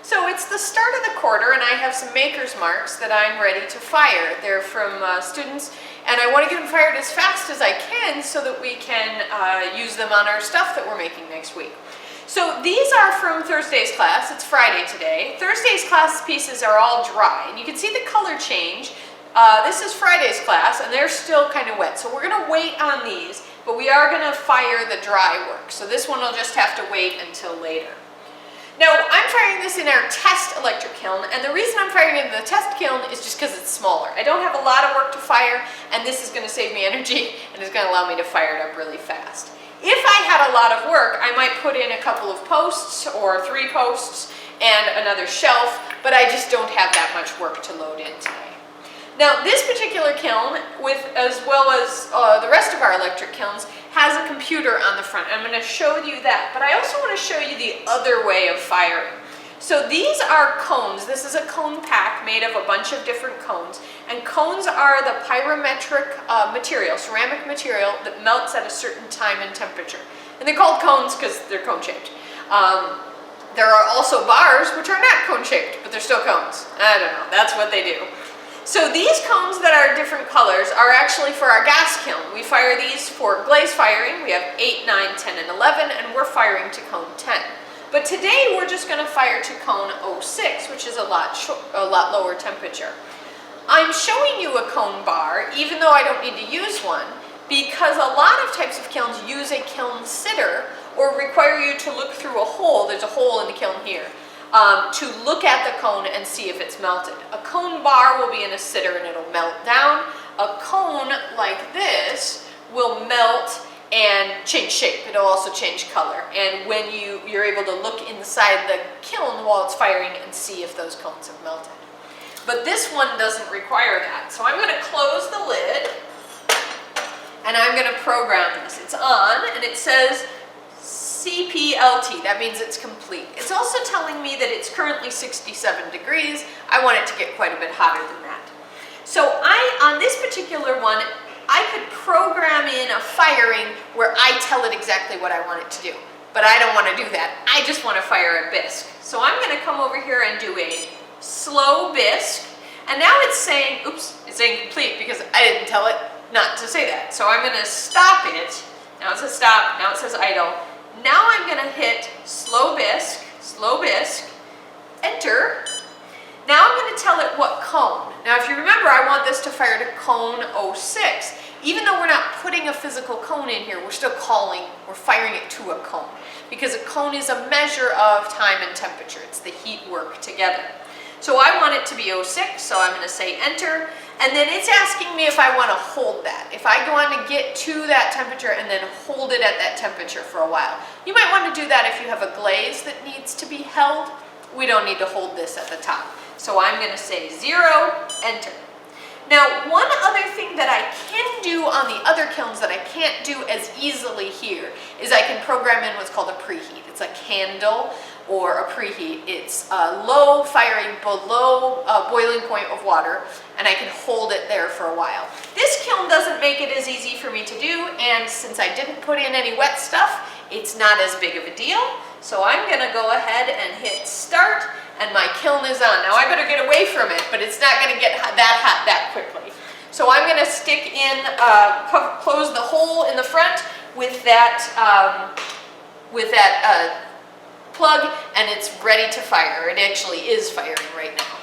So it's the start of the quarter and I have some maker's marks that I'm ready to fire. They're from students and I want to get them fired as fast as I can so that we can use them on our stuff that we're making next week. So these are from Thursday's class. It's Friday today. Thursday's class pieces are all dry and you can see the color change. This is Friday's class and they're still kind of wet. So we're going to wait on these, but we are going to fire the dry work. So this one will just have to wait until later. Now, I'm firing this in our test electric kiln, and the reason I'm firing it in the test kiln is just because it's smaller. I don't have a lot of work to fire, and this is going to save me energy, and it's going to allow me to fire it up really fast. If I had a lot of work, I might put in a couple of posts, or 3 posts, and another shelf, but I just don't have that much work to load in today. Now, this particular kiln, as well as the rest of our electric kilns, has a computer on the front. I'm going to show you that, but I also want to show you the other way of firing. So these are cones. This is a cone pack made of a bunch of different cones, and cones are the pyrometric material, ceramic material that melts at a certain time and temperature. And they're called cones because they're cone-shaped. There are also bars which are not cone-shaped, but they're still cones. I don't know, that's what they do. So these cones that are different colors are actually for our gas kiln. We fire these for glaze firing. We have 8, 9, 10, and 11, and we're firing to cone 10. But today we're just going to fire to cone 06, which is a lot lower temperature. I'm showing you a cone bar, even though I don't need to use one, because a lot of types of kilns use a kiln sitter or require you to look through a hole. There's a hole in the kiln here. To look at the cone and see if it's melted. A cone bar will be in a sitter and it'll melt down. A cone like this will melt and change shape. It'll also change color. And when you're able to look inside the kiln while it's firing and see if those cones have melted. But this one doesn't require that. So I'm going to close the lid and I'm going to program this. It's on and it says CPLT, that means it's complete. It's also telling me that it's currently 67 degrees. I want it to get quite a bit hotter than that. So on this particular one, I could program in a firing where I tell it exactly what I want it to do. But I don't want to do that. I just want to fire a bisque. So I'm going to come over here and do a slow bisque. And now it's saying, oops, it's saying complete because I didn't tell it not to say that. So I'm going to stop it. Now it says stop, now it says idle. Now I'm going to hit slow bisque, enter. Now I'm going to tell it what cone. Now if you remember, I want this to fire to cone 06. Even though we're not putting a physical cone in here, we're firing it to a cone. Because a cone is a measure of time and temperature. It's the heat work together. So I want it to be 06, so I'm going to say enter. And then it's asking me if I want to hold that. If I go on to get to that temperature and then hold it at that temperature for a while. You might want to do that if you have a glaze that needs to be held. We don't need to hold this at the top. So I'm going to say 0, enter. Now, one other thing that I can do on the other kilns that I can't do as easily here is I can program in what's called a preheat. It's a candle or a preheat. It's low firing below boiling point of water, and I can hold it there for a while. This kiln doesn't make it as easy for me to do, and since I didn't put in any wet stuff, it's not as big of a deal. So I'm going to go ahead and hit start, and my kiln is on. Now I better get away from it, but it's not going to get that hot that quickly. So I'm going to stick in, close the hole in the front with that plug, and it's ready to fire. It actually is firing right now.